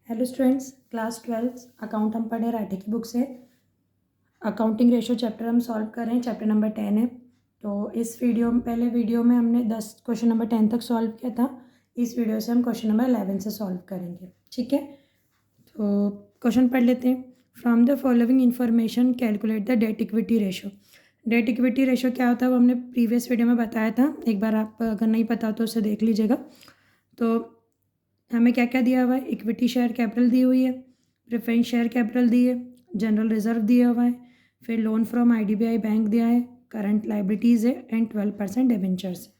Hello students, class 12 account हम पढ़े राठी की बुक से। अकाउंटिंग रेशो चैप्टर हम सॉल्व कर रहे हैं, चैप्टर नंबर 10 है। तो इस वीडियो में पहले वीडियो में हमने 10 क्वेश्चन नंबर 10 तक सॉल्व किया था। इस वीडियो से हम क्वेश्चन नंबर 11 से सॉल्व करेंगे, ठीक है। तो क्वेश्चन पढ़ लेते हैं। From the following information calculate the date equity ratio. Date equity ratio क्या होता है वो हमने प्रीवियस वीडियो में बताया था। एक बार आप अगर नहीं पता तो उसे देख लीजिएगा। तो हमें क्या क्या दिया हुआ है, इक्विटी शेयर कैपिटल दी हुई है, प्रेफरेंस शेयर कैपिटल दी है, जनरल रिजर्व दिया हुआ है, फिर लोन फ्रॉम आईडीबीआई बैंक दिया है, करंट लाइबिलिटीज़ है एंड 12% डिबेंचर्स है,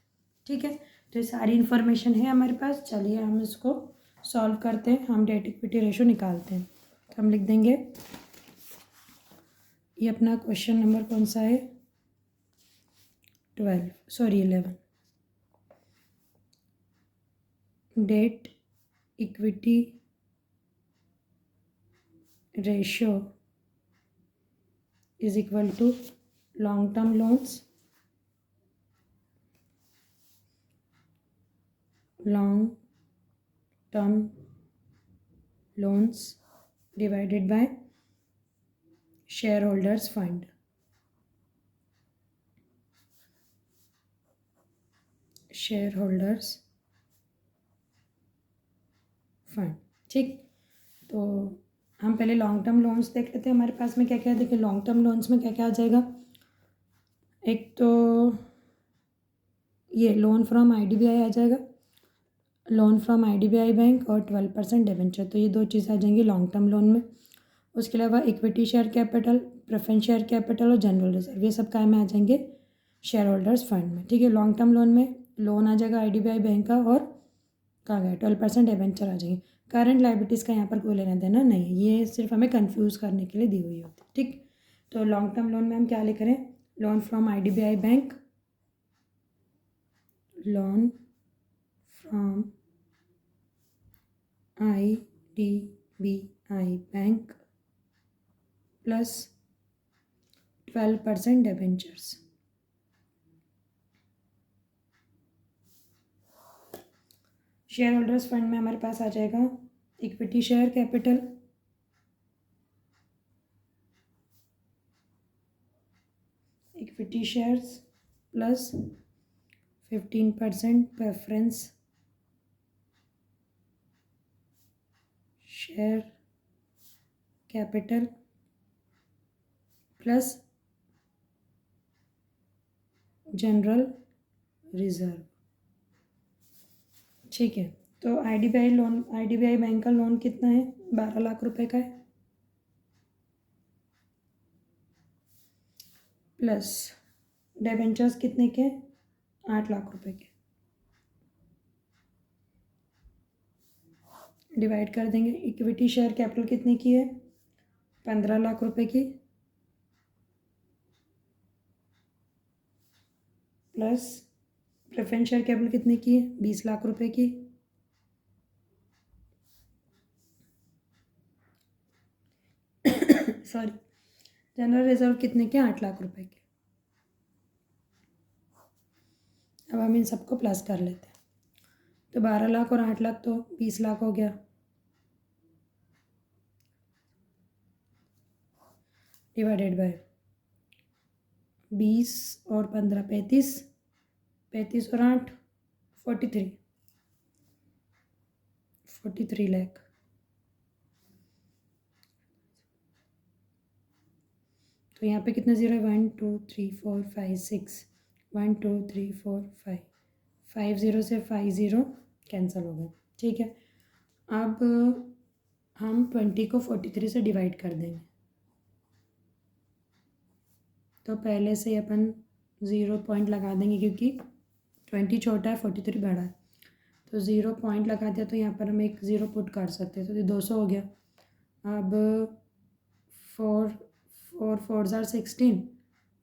ठीक है। तो ये सारी इन्फॉर्मेशन है हमारे पास। चलिए हम इसको सॉल्व करते हैं, हम डेट इक्विटी रेशो निकालते हैं। तो हम लिख देंगे, ये अपना क्वेश्चन नंबर कौन सा है, 11 date equity ratio is equal to long term loans divided by shareholders fund. ठीक। तो हम पहले लॉन्ग टर्म लोन्स देख लेते हैं हमारे पास में क्या क्या है। देखिए लॉन्ग टर्म लोन्स में क्या क्या आ जाएगा। एक तो ये लोन फ्रॉम आईडीबीआई आ जाएगा, लोन फ्रॉम आईडीबीआई बैंक और 12% डिबेंचर। तो ये दो चीज़ें आ जाएंगी लॉन्ग टर्म लोन में। उसके अलावा equity share capital, preference share capital और जनरल रिजर्व, ये सब काय में आ जाएंगे, शेयर होल्डर्स फंड में, ठीक है। लॉन्ग टर्म लोन में लोन आ जाएगा आईडीबीआई बैंक का और कहाँ गया 12% डिबेंचर आ जाएंगे। करंट लाइबिलिटीज़ का यहाँ पर कोई लेना देना नहीं है, ये सिर्फ हमें कंफ्यूज करने के लिए दी हुई होती है, ठीक। तो लॉन्ग टर्म लोन में हम क्या लिख रहे हैं, loan from IDBI bank, loan from IDBI bank plus 12% debentures. Share holders fund में हमारे पास आ जाएगा equity share capital, equity shares plus 15% preference share capital plus general reserve, ठीक है। तो आईडीबीआई बैंक का लोन कितना है, 12 लाख रुपए का है, प्लस डिबेंचर्स कितने के, 8 लाख रुपए के। डिवाइड कर देंगे, इक्विटी शेयर कैपिटल कितने की है, 15 लाख रुपए की, प्लस प्रेफरेंस शेयर कैपिटल कितने की है, 20 लाख रुपए की, सॉरी, जनरल रिजर्व कितने के, 8 लाख रुपए के। अब हम इन सबको प्लस कर लेते हैं। तो 12 लाख और 8 लाख तो 20 लाख हो गया, डिवाइडेड बाय 20 और 15 35, 35 और 8 43 लाख। तो यहाँ पे कितने जीरो है, 1 2 3 4 5 6, 1 2 3 4 5, 5 जीरो से 5 जीरो कैंसिल हो गए, ठीक है। अब हम 20 को 43 से डिवाइड कर देंगे। तो पहले से अपन 0 पॉइंट लगा देंगे क्योंकि 20 छोटा है, 43 बड़ा है। तो 0 पॉइंट लगा दिया तो यहाँ पर हम एक 0 पुट कर सकते हैं, तो ये 200 हो गया। अब 4 4 ज़ार 16,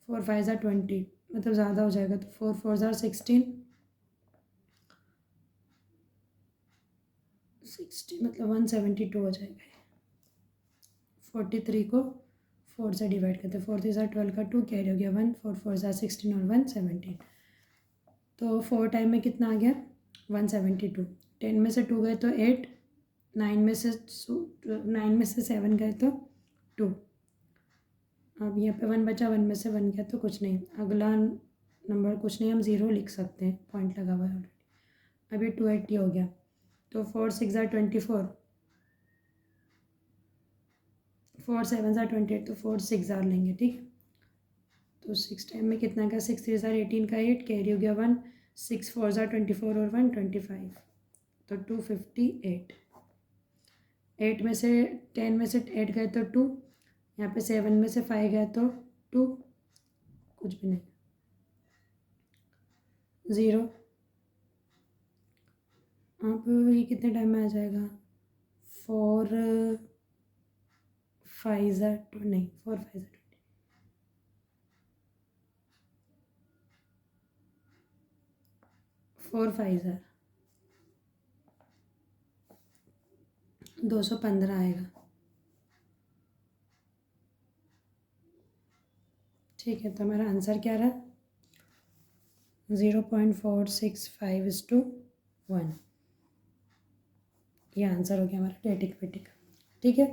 4 5 ज़ार 20, मतलब ज़्यादा हो जाएगा। तो 4 4 ज़ार 16 मतलब 172 हो जाएगा। 43 को 4 से डिवाइड करते हैं, 4 3 ज़ार 12 का 2 कैरी हो गया 1, 4 4 ज़ार 16 और 117। तो 4 टाइम में कितना आ गया, 172। 10 में से 2 गए तो 8, 9 में से 7 गए तो 2। अब यहाँ पे 1 बचा, 1 में से 1 गया तो कुछ नहीं। अगला नंबर कुछ नहीं, हम 0 लिख सकते हैं, पॉइंट लगा हुआ है ऑलरेडी। अभी 280 हो गया, तो 4 6 24, 4 7 28, तो 4 6 लेंगे, ठीक है। तो 6 टाइम में कितना का, 6 3 18 का 8, कैरी हो गया 1, 6 4 24 और 1 25, तो 258। 8 में से 10 में से 8 गए तो 2, यहाँ पे 7 में से 5 गए तो 2, कुछ भी नहीं, 0। अब ये कितने टाइम में आ जाएगा, 4 5 नहीं, 4 5 4 5 215 आएगा, ठीक है। तो हमारा आंसर क्या रहा, 0.465:1। ये आंसर हो गया हमारा डेट इक्विटी का, ठीक है।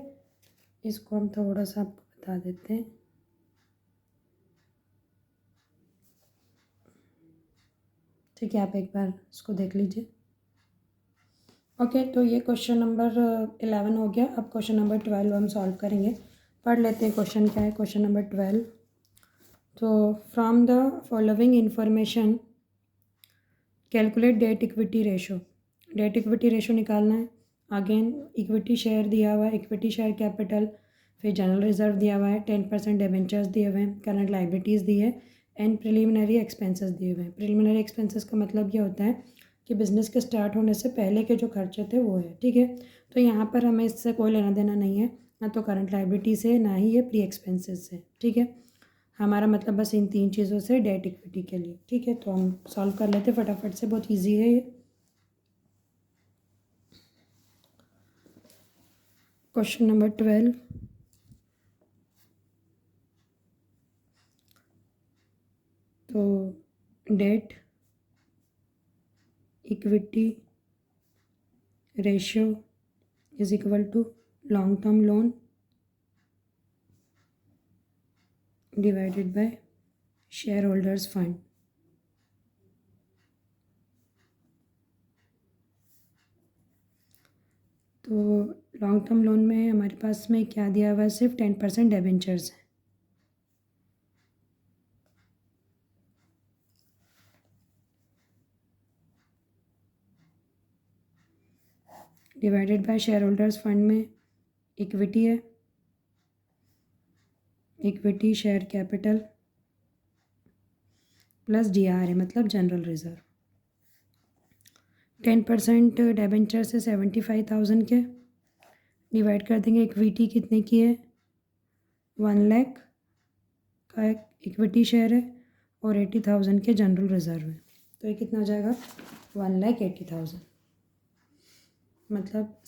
इसको हम थोड़ा सा आपको बता देते हैं। ठीक है, आप एक बार इसको देख लीजिए। ओके, तो ये क्वेश्चन नंबर 11 हो गया। अब क्वेश्चन नंबर 12 हम सॉल्व करेंगे। पढ़ लेते हैं क्वेश्चन क्या है। क्वेश्चन नंबर 12, तो from the following information calculate date equity ratio. Date equity ratio निकालना है। अगेन इक्विटी शेयर दिया हुआ है, इक्विटी शेयर कैपिटल, फिर जनरल रिजर्व दिया हुआ है, 10% डिबेंचर्स दिए हुए हैं, करंट लाइबिलिटीज़ दी है, एंड प्रिलिमिनरी एक्सपेंसेस दिए हुए हैं। प्रिलिमिनरी एक्सपेंसेस का मतलब ये होता है कि बिज़नेस के स्टार्ट होने से पहले के जो खर्चे थे वो है, ठीक है। तो यहाँ पर हमें इससे कोई लेना देना नहीं है, ना तो करंट लाइबिलिटी से, ना ही ये प्री एक्सपेंसेस से, ठीक है। हमारा मतलब बस इन 3 चीज़ों से डेट इक्विटी के लिए, ठीक है। तो हम सॉल्व कर लेते फटाफट से, बहुत ईजी है ये। क्वेश्चन नंबर 12, तो debt equity ratio is equal to long term loan divided by share holders fund. तो लॉन्ग टर्म लोन में हमारे पास में क्या दिया हुआ है, सिर्फ 10% डिबेंचर्स है। Divided by share holders fund में इक्विटी है, equity share capital plus DR है, मतलब जनरल रिजर्व। 10% डिबेंचर से 75,000 के डिवाइड कर देंगे, इक्विटी कितने की है, 1 लाख का इक्विटी शेयर है और 80,000 के जनरल रिजर्व है। तो ये कितना हो जाएगा, 1,80,000, मतलब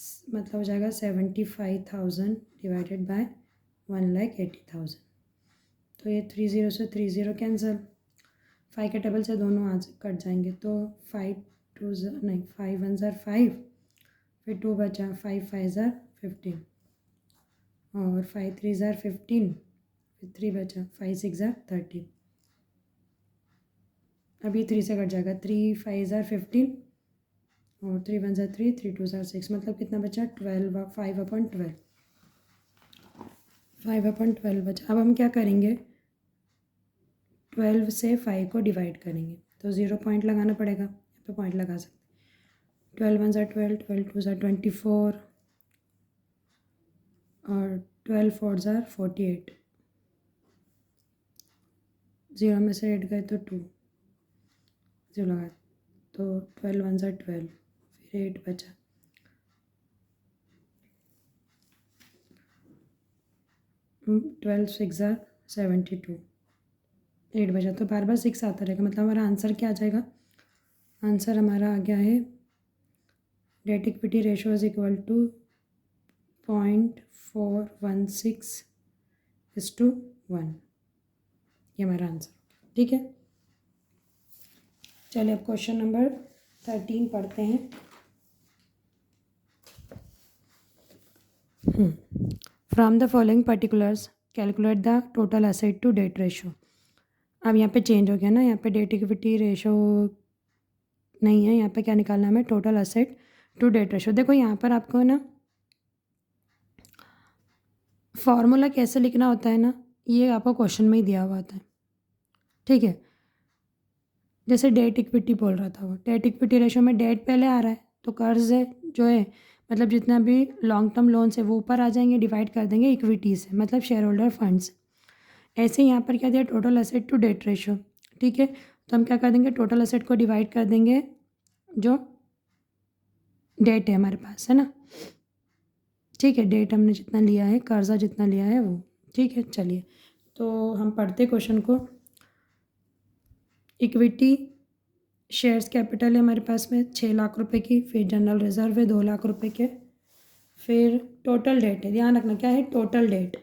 हो जाएगा 75,000 डिवाइडेड बाय 1,80,000। तो ये 30 से 30 कैंसिल, 5 के टेबल से दोनों आज कट जाएंगे, तो 5 1 5, फिर 2 बचा, 5 5 15 और 5 3 15, फिर 3 बचा, 5 6 13। अभी 3 से कट जाएगा, 3 5 15 और 3 1 3, 3 2 6, मतलब कितना बचा, 12, 5/12, 5/12 बचा। अब हम क्या करेंगे, 12 से 5 को डिवाइड करेंगे, तो 0 पॉइंट लगाना पड़ेगा, यहाँ पे पॉइंट लगा सकते। 12 1 12, 12 2 24 और 12 4 48। 0 में से 8 गए तो 2, 0 लगा, तो 12 1 12, फिर 8 बचा, 12 6 72, 8 बचा, तो बार बार 6 आता रहेगा। मतलब हमारा आंसर क्या आ जाएगा, आंसर हमारा आ गया है debt equity ratio is equal to 0.416:1। ये हमारा आंसर, ठीक है। चलिए अब क्वेश्चन नंबर 13 पढ़ते हैं। From the following particulars calculate the total asset to debt ratio. अब यहाँ पे चेंज हो गया ना, यहाँ पे डेट इक्विटी रेशो नहीं है, यहाँ पे क्या निकालना है हमें, total asset to debt ratio. देखो यहाँ पर आपको ना फॉर्मूला कैसे लिखना होता है ना, ये आपको क्वेश्चन में ही दिया हुआ होता है, ठीक है। जैसे डेट इक्विटी बोल रहा था वो, डेट इक्विटी रेशो में डेट पहले आ रहा है, तो कर्ज है जो है मतलब जितना भी लॉन्ग टर्म लोन्स है वो ऊपर आ जाएंगे, डिवाइड कर देंगे इक्विटी से, मतलब शेयर होल्डर फंड्स। ऐसे ही यहाँ पर क्या दिया, total asset to debt ratio, ठीक है। तो हम क्या कर देंगे, टोटल एसेट को डिवाइड कर देंगे जो डेट है हमारे पास, है ना, ठीक है। डेट हमने जितना लिया है, कर्जा जितना लिया है वो, ठीक है। चलिए तो हम पढ़ते क्वेश्चन को। इक्विटी शेयर्स कैपिटल है हमारे पास में 6 लाख रुपए की, फिर जनरल रिजर्व है 2 लाख रुपए के, फिर टोटल डेट है, ध्यान रखना क्या है, टोटल डेट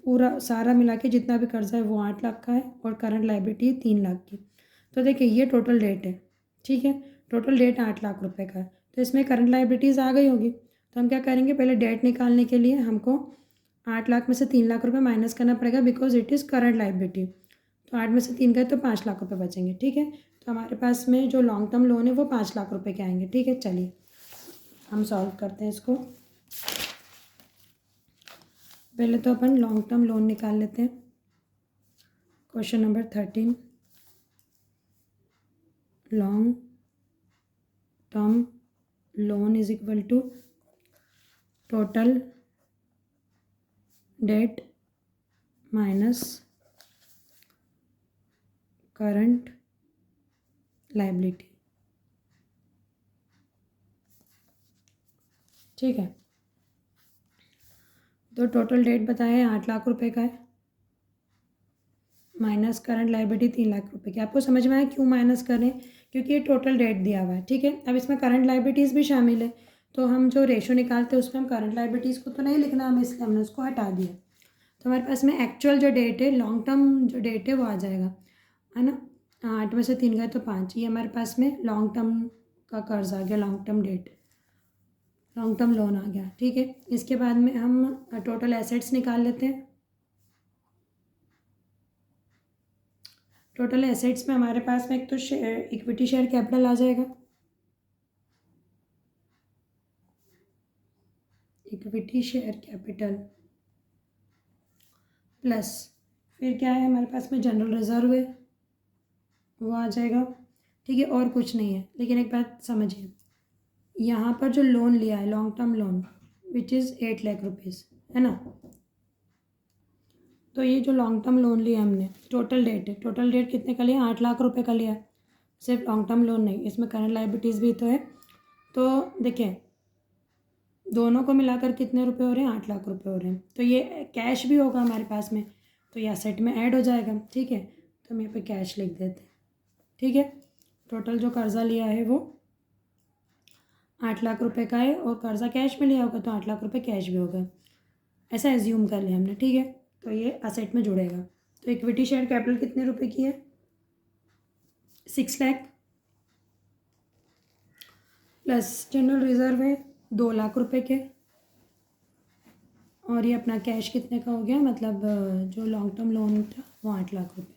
पूरा सारा मिला के जितना भी कर्जा है वो 8 लाख का है, और करंट लाइबिलिटी 3 लाख की। तो देखिए ये टोटल डेट है, ठीक है। टोटल डेट 8 लाख रुपए का है, तो इसमें करंट लाइबिलिटीज़ आ गई होगी। तो हम क्या करेंगे, पहले डेट निकालने के लिए हमको 8 लाख में से 3 लाख रुपए माइनस करना पड़ेगा, because it is current liability. तो 8 में से 3 गए तो 5 लाख रुपए बचेंगे, ठीक है। तो हमारे पास में जो लॉन्ग टर्म लोन है वो 5 लाख रुपए के आएंगे, ठीक है। चलिए हम सॉल्व करते हैं इसको। पहले तो अपन लॉन्ग टर्म लोन निकाल लेते हैं। Question number 13, long term loan is equal to total debt minus current liability, ठीक है। तो टोटल डेट बताए 8 लाख रुपए का है, माइनस करंट लाइबिलिटी 3 लाख रुपए की। आपको समझ में आया क्यों माइनस करें, क्योंकि ये टोटल डेट दिया हुआ है, ठीक है। अब इसमें करंट लाइबिलिटीज़ भी शामिल है, तो हम जो रेशो निकालते हैं उसमें हम करंट लाइबिलिटीज़ को तो नहीं लिखना हमें, इसलिए हमने उसको हटा दिया। तो हमारे पास में एक्चुअल जो डेट है, लॉन्ग टर्म जो डेट है वो आ जाएगा, है ना। 8 में से 3 गए तो 5, ये हमारे पास में लॉन्ग टर्म का कर्ज आ गया, long term debt, long term loan आ गया, ठीक है। इसके बाद में हम टोटल एसेट्स निकाल लेते हैं। टोटल एसेट्स में हमारे पास में एक तो इक्विटी शेयर कैपिटल आ जाएगा, इक्विटी शेयर कैपिटल प्लस फिर क्या है हमारे पास में, जनरल रिजर्व है वो आ जाएगा, ठीक है। और कुछ नहीं है, लेकिन एक बात समझिए, यहाँ पर जो लोन लिया है long term loan which is 8 lakh rupees, है ना। तो ये जो लॉन्ग टर्म लोन लिया हमने, टोटल डेट है, टोटल डेट कितने का लिया, 8 लाख रुपए का लिया है। सिर्फ लॉन्ग टर्म लोन नहीं, इसमें करंट लाइबिलिटीज़ भी तो है। तो देखिए दोनों को मिलाकर कितने रुपए हो रहे हैं, 8 लाख रुपए हो रहे हैं। तो ये कैश भी होगा हमारे पास में, तो ये एसेट में ऐड हो जाएगा, ठीक है। तो हम यहाँ पे कैश लिख देते हैं, ठीक है। टोटल जो कर्ज़ा लिया है वो 8 लाख रुपए का है, और कर्ज़ा कैश में लिया होगा तो 8 लाख रुपए कैश भी होगा, ऐसा एज्यूम कर लिया हमने, ठीक है। तो ये एसेट में जुड़ेगा। तो इक्विटी शेयर कैपिटल कितने रुपए की है, 6 लाख, प्लस जनरल रिजर्व है 2 लाख रुपए के, और ये अपना कैश कितने का हो गया, मतलब जो लॉन्ग टर्म लोन था वो 8 लाख रुपए।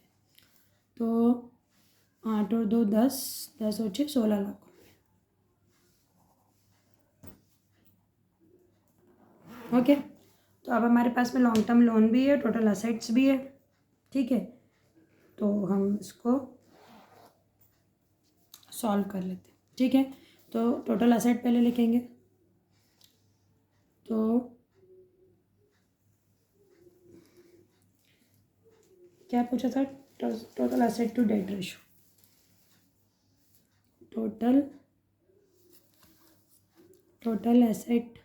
तो 8 और 2 10, 10 और 6 16 लाख रुपए, ओके। तो अब हमारे पास में लॉन्ग टर्म लोन भी है, टोटल असेट्स भी है, ठीक है। तो हम इसको सॉल्व कर लेते हैं, ठीक है। तो टोटल असेट पहले लिखेंगे, तो क्या पूछा था, total asset to debt ratio, total asset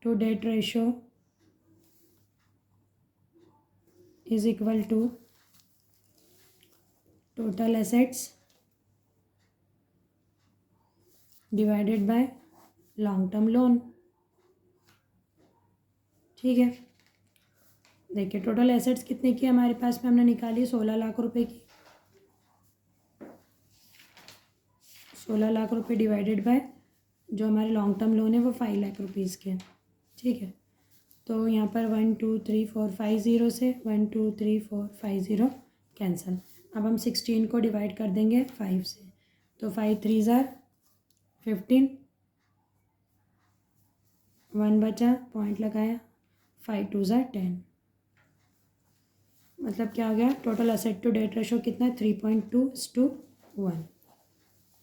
to debt ratio is equal to total assets divided by long term loan, ठीक है। देखिए टोटल एसेट्स कितने की हमारे पास में हमने निकाली, 16 लाख रुपए की, 16 लाख रुपए डिवाइडेड बाय जो हमारे लॉन्ग टर्म लोन है वो 5 लाख रुपीज़ के हैं, ठीक है। तो यहाँ पर 1 2 3 4 5 ज़ीरो से 1 2 3 4 5 ज़ीरो कैंसल। अब हम 16 को डिवाइड कर देंगे 5 से, तो 5 3 ज़ार 15, 1 बचा, पॉइंट लगाया, 5 2 ज़ार 10। मतलब क्या हो गया, total asset to debt ratio कितना है, 3.2:1।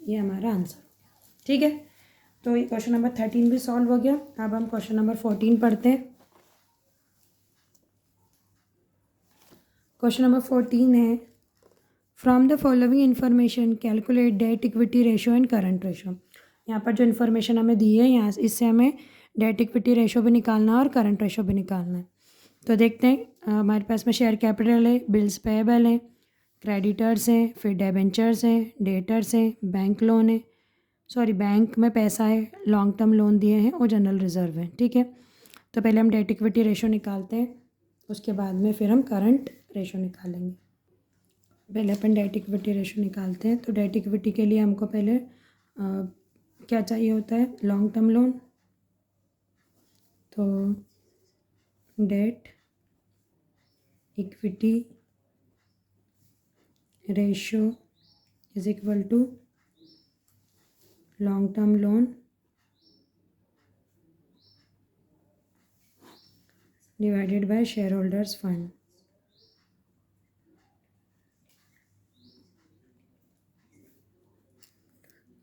ये हमारा आंसर, ठीक है। तो ये क्वेश्चन नंबर 13 भी सॉल्व हो गया। अब हम क्वेश्चन नंबर 14 पढ़ते हैं। क्वेश्चन नंबर 14 है, from the following information calculate date equity ratio and current ratio. यहाँ पर जो इन्फॉर्मेशन हमें दी है, यहाँ इससे हमें डेट इक्विटी रेशो भी निकालना है और करंट रेशो भी निकालना है। तो देखते हैं, हमारे पास में शेयर कैपिटल है, बिल्स पेएबल है, क्रेडिटर्स हैं, फिर डेबेंचर्स हैं, डेटर्स हैं, बैंक लोन है, सॉरी बैंक में पैसा है, लॉन्ग टर्म लोन दिए हैं और जनरल रिजर्व है, ठीक है। तो पहले हम डेट इक्विटी रेशो निकालते हैं, उसके बाद में फिर हम करंट रेशो निकालेंगे। पहले अपन डेट इक्विटी रेशो निकालते हैं। तो डेट इक्विटी के लिए हमको पहले क्या चाहिए होता है, लॉन्ग टर्म लोन। तो debt equity ratio is equal to long term loan divided by share holders fund.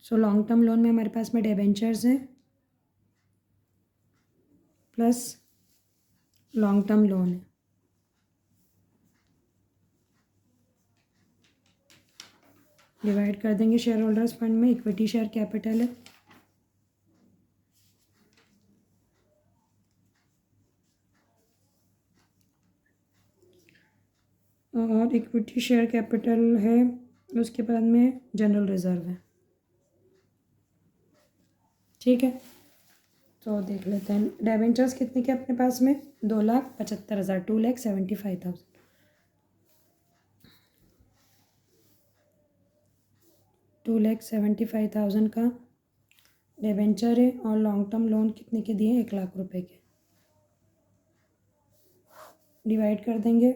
So long term loan में हमारे पास में डिबेंचर्स हैं प्लस लॉन्ग टर्म लोन है। डिवाइड कर देंगे शेयर होल्डर्स फंड में, इक्विटी शेयर कैपिटल है, और इक्विटी शेयर कैपिटल है, उसके बाद में जनरल रिजर्व है, ठीक है। तो देख लेते हैं डिबेंचर्स कितने के अपने पास में, 2,75,000, 2,75,000। 2,75,000 का डिबेंचर है और लॉन्ग टर्म लोन कितने के दिए, 1,00,000 रुपए के। डिवाइड कर देंगे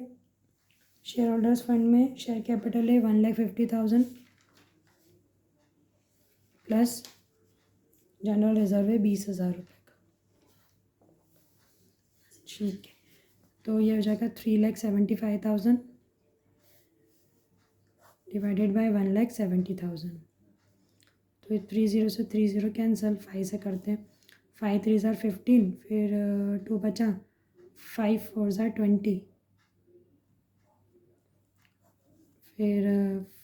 शेयर होल्डर्स फंड में, शेयर कैपिटल है 1,50,000 प्लस जनरल रिजर्व है 20,000 रुपये का, ठीक है। तो ये हो जाएगा 3,75,000 डिवाइडेड बाय 1,70,000। तो ये 30 से 30 कैंसिल, 5 से करते हैं, 5 3 ज़ार 15, फिर 2 बचा, 5 4 ज़ार 20, फिर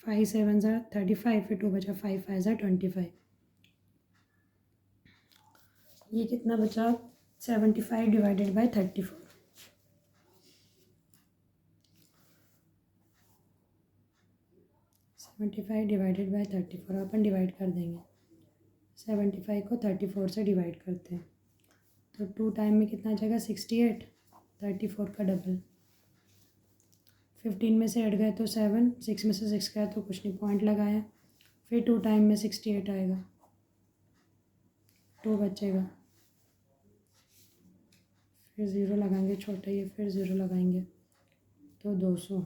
5 7 ज़ार 35, फिर 2 बचा, 5 5 ज़ार 25। ये कितना बचा, 75 divided by 34। 75 divided by 34 upon divide कर देंगे। 75 को 34 से डिवाइड करते हैं, तो 2 टाइम में कितना आ जाएगा, 68, 34 का डबल, 15 में से हट गए तो 7, 6 में से 6 गया तो कुछ नहीं, पॉइंट लगाया, फिर 2 टाइम में 68 आएगा, 2 बचेगा, फिर ज़ीरो लगाएंगे, छोटा ही फिर ज़ीरो लगाएंगे, तो 200।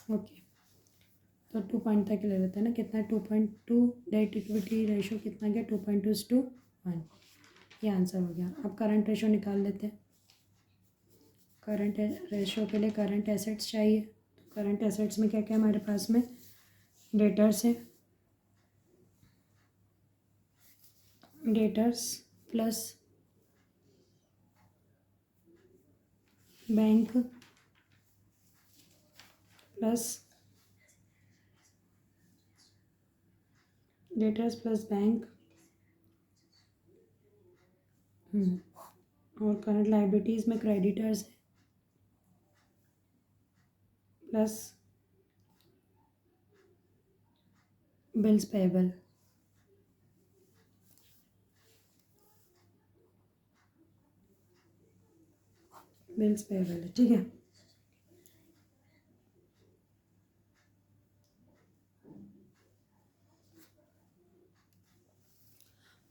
ओके, तो 2 पॉइंट तक ले लेते हैं ना, कितना 2.2, डेट इक्विटी रेशो कितना गया, 2.2:1। ये आंसर हो गया। अब करंट रेशो निकाल लेते हैं। करंट रेशो के लिए करंट एसेट्स चाहिए। तो करंट एसेट्स में क्या क्या हमारे पास में, डेटर्स है, debtors plus bank plus debtors plus bank, और करंट लाइबिलिटीज़ में क्रेडिटर्स है plus bills payable. Bills payable है, ठीक है।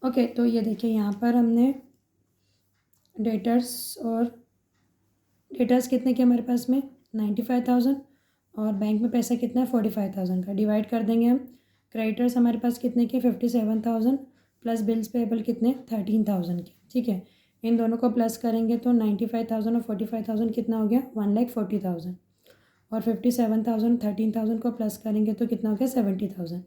ओके, तो ये देखिए यहाँ पर हमने डेटर्स कितने के हमारे पास में 95,000 और बैंक में पैसा कितना है 45,000 का। डिवाइड कर देंगे हम। क्रेडिटर्स हमारे पास कितने के 57,000 प्लस बिल्स पेएबल कितने 13,000 के, ठीक है। इन दोनों को प्लस करेंगे तो 95,000 और 45,000 कितना हो गया 1,40,000 और 57,000 13,000 को प्लस करेंगे तो कितना हो गया 70,000।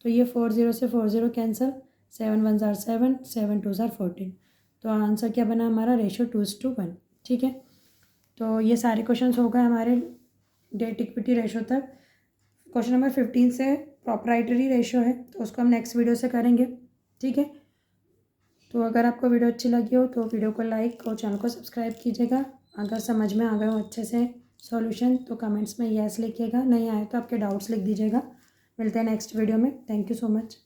तो ये 40 से 40 कैंसिल, 7 1 ज़ार 7, 7 2 ज़ार 14। तो आंसर क्या बना हमारा रेशो 2:1, ठीक है। तो ये सारे क्वेश्चंस हो गए हमारे डेट इक्विटी रेशो तक। क्वेश्चन नंबर 15 से प्रॉपराइटरी रेशो है, तो उसको हम नेक्स्ट वीडियो से करेंगे, ठीक है। तो अगर आपको वीडियो अच्छी लगी हो तो वीडियो को लाइक और चैनल को सब्सक्राइब कीजिएगा। अगर समझ में आ गए हो अच्छे से सॉल्यूशन तो कमेंट्स में यस लिखिएगा, नहीं आए तो आपके डाउट्स लिख दीजिएगा। मिलते हैं नेक्स्ट वीडियो में। Thank you so much.